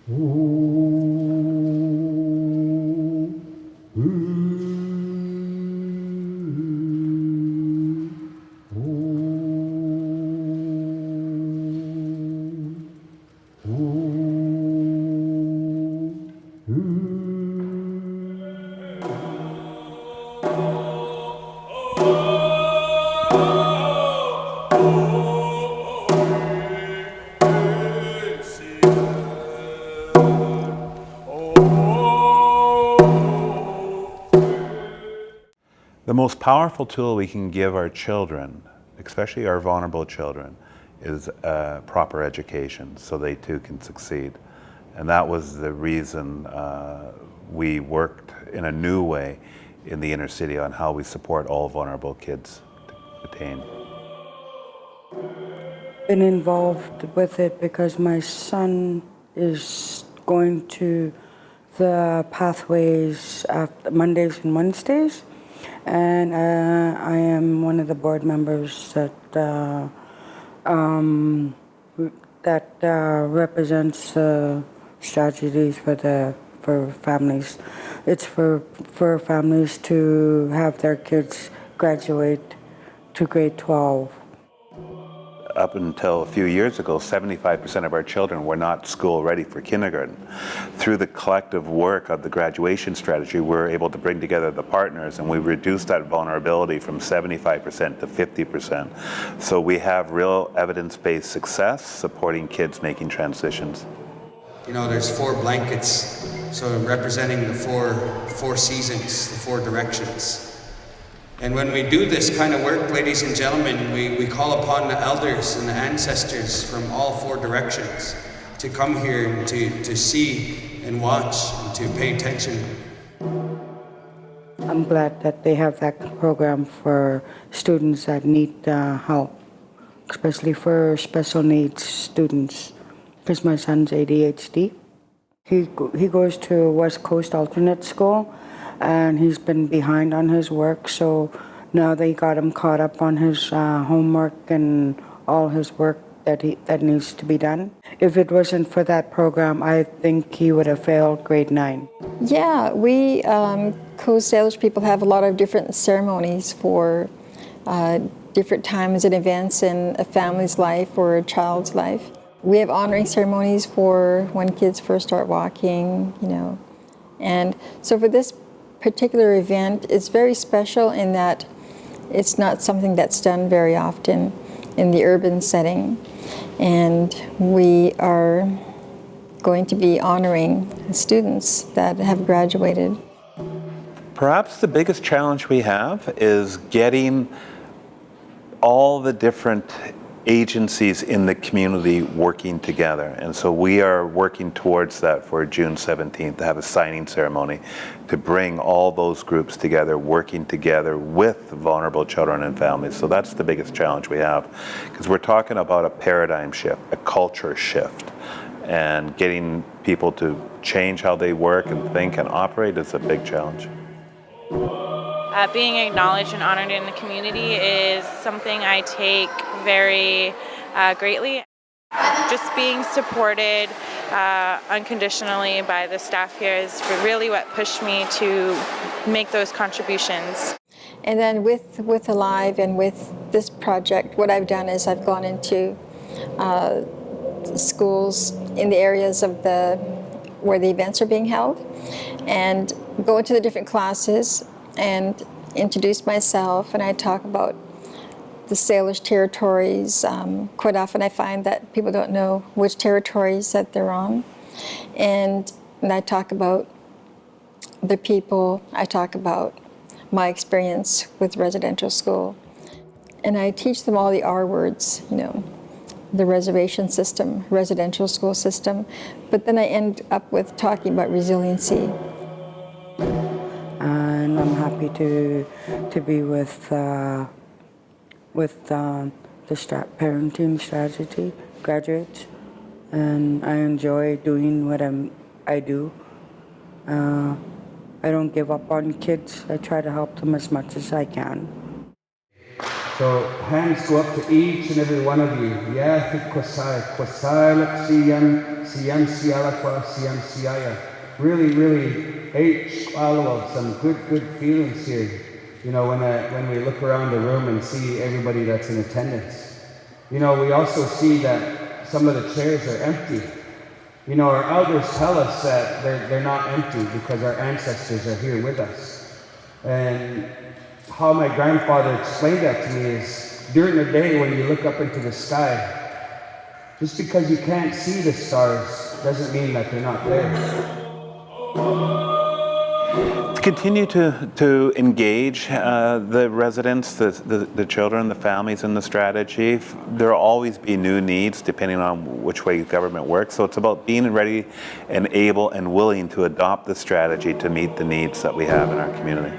The most powerful tool we can give our children, especially our vulnerable children, is proper education so they too can succeed. And that was the reason we worked in a new way in the inner city on how we support all vulnerable kids to attain. Been involved with it because my son is going to the pathways Mondays and Wednesdays, and I am one of the board members that represents strategies for families. It's for families to have their kids graduate to grade 12. Up until a few years ago, 75% of our children were not school ready for kindergarten. Through the collective work of the graduation strategy, we were able to bring together the partners, and we reduced that vulnerability from 75% to 50%. So we have real evidence-based success supporting kids making transitions. You know, there's 4 blankets, so representing the four seasons, the 4 directions. And when we do this kind of work, ladies and gentlemen, we call upon the elders and the ancestors from all 4 directions to come here and to see and watch and to pay attention. I'm glad that they have that program for students that need help, especially for special needs students, because my son's ADHD. He goes to West Coast Alternate School, and he's been behind on his work, so now they got him caught up on his homework and all his work that needs to be done. If it wasn't for that program, I think he would have failed grade 9. Yeah, we Coast Salish people have a lot of different ceremonies for different times and events in a family's life or a child's life. We have honoring ceremonies for when kids first start walking, you know. And so for this particular event, it's very special in that it's not something that's done very often in the urban setting. And we are going to be honoring students that have graduated. Perhaps the biggest challenge we have is getting all the different agencies in the community working together. And so we are working towards that for June 17th to have a signing ceremony to bring all those groups together, working together with vulnerable children and families. So that's the biggest challenge we have, because we're talking about a paradigm shift, a culture shift, and getting people to change how they work and think and operate is a big challenge. Being acknowledged and honored in the community is something I take very greatly. Just being supported unconditionally by the staff here is really what pushed me to make those contributions. And then with Alive and with this project, what I've done is I've gone into schools in the areas of where the events are being held and go into the different classes and introduce myself, and I talk about the Salish territories. Quite often I find that people don't know which territories that they're on. And I talk about the people, I talk about my experience with residential school. And I teach them all the R words, you know, the reservation system, residential school system. But then I end up with talking about resiliency. And I'm happy to be with the parenting strategy graduates, and I enjoy doing what I do. I don't give up on kids. I try to help them as much as I can. So hands go up to each and every one of you. Yeah, kwasai, siyam siyalakwa, siyam siyaya. Really, some good feelings here. You know, when we look around the room and see everybody that's in attendance. You know, we also see that some of the chairs are empty. You know, our elders tell us that they're not empty because our ancestors are here with us. And how my grandfather explained that to me is, during the day when you look up into the sky, just because you can't see the stars doesn't mean that they're not there. To continue to engage the residents, the children, the families in the strategy. There will always be new needs depending on which way government works. So it's about being ready and able and willing to adopt the strategy to meet the needs that we have in our community.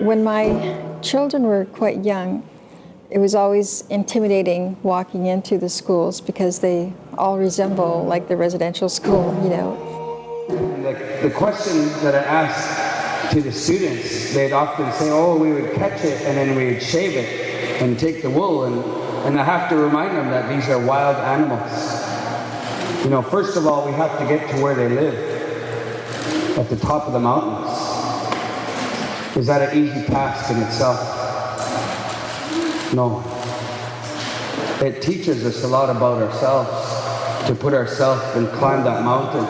When my children were quite young, it was always intimidating walking into the schools because they all resemble like the residential school, you know. The question that I asked to the students, they'd often say, oh, we would catch it and then we'd shave it and take the wool. And I have to remind them that these are wild animals. You know, first of all, we have to get to where they live, at the top of the mountains. Is that an easy task in itself? No. It teaches us a lot about ourselves, to put ourselves and climb that mountain.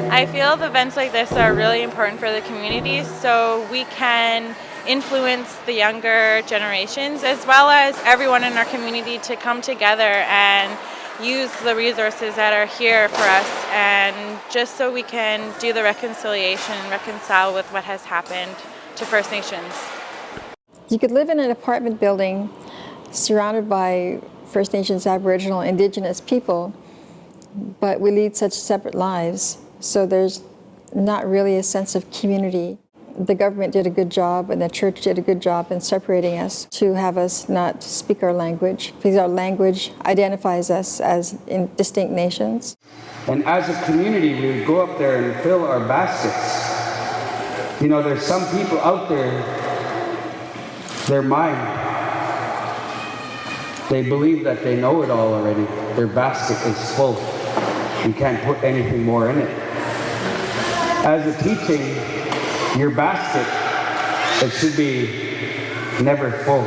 I feel the events like this are really important for the community so we can influence the younger generations as well as everyone in our community to come together and use the resources that are here for us, and just so we can do the reconciliation and reconcile with what has happened to First Nations. You could live in an apartment building surrounded by First Nations, Aboriginal, Indigenous people, but we lead such separate lives, so there's not really a sense of community. The government did a good job and the church did a good job in separating us to have us not speak our language, because our language identifies us as in distinct nations. And as a community, we would go up there and fill our baskets. You know, there's some people out there, their mind, they believe that they know it all already. Their basket is full. You can't put anything more in it. As a teaching, your basket, it should be never full.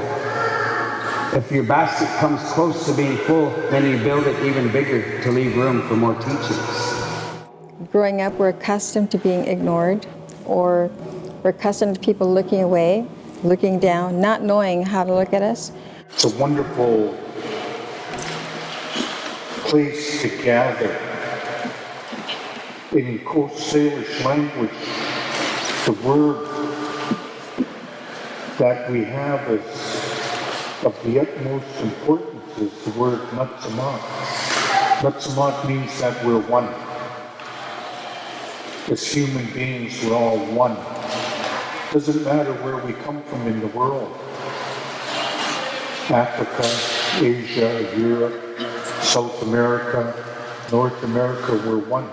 If your basket comes close to being full, then you build it even bigger to leave room for more teachings. Growing up, we're accustomed to being ignored, or we're accustomed to people looking away, looking down, not knowing how to look at us. It's a wonderful place to gather. In Coast Salish language, the word that we have as of the utmost importance is the word matsamat. Matsamat means that we're one. As human beings, we're all one. Doesn't matter where we come from in the world. Africa, Asia, Europe, South America, North America, we're one.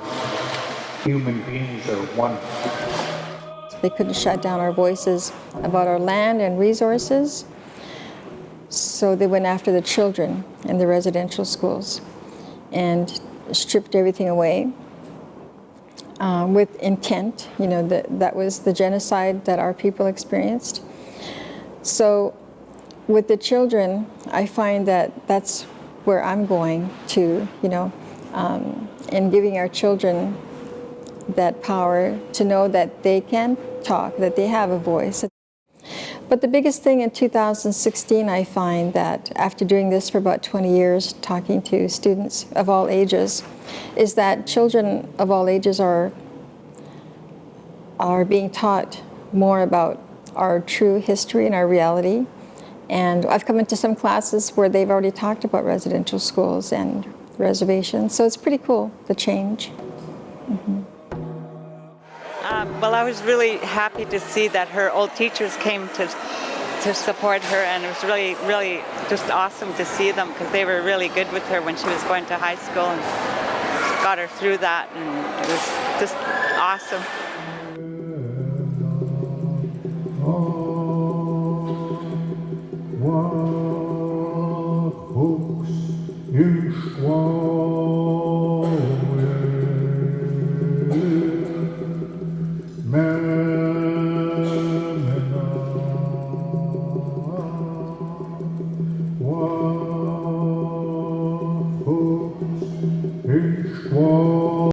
Human beings are one. They couldn't shut down our voices about our land and resources, so they went after the children in the residential schools and stripped everything away with intent. You know, that was the genocide that our people experienced. So with the children, I find that that's where I'm going to, you know, in giving our children that power to know that they can talk, that they have a voice. But the biggest thing in 2016, I find that after doing this for about 20 years, talking to students of all ages, is that children of all ages are being taught more about our true history and our reality. And I've come into some classes where they've already talked about residential schools and reservations, so it's pretty cool, the change. Mm-hmm. Well, I was really happy to see that her old teachers came to support her, and it was really, really just awesome to see them, because they were really good with her when she was going to high school and got her through that, and it was just awesome.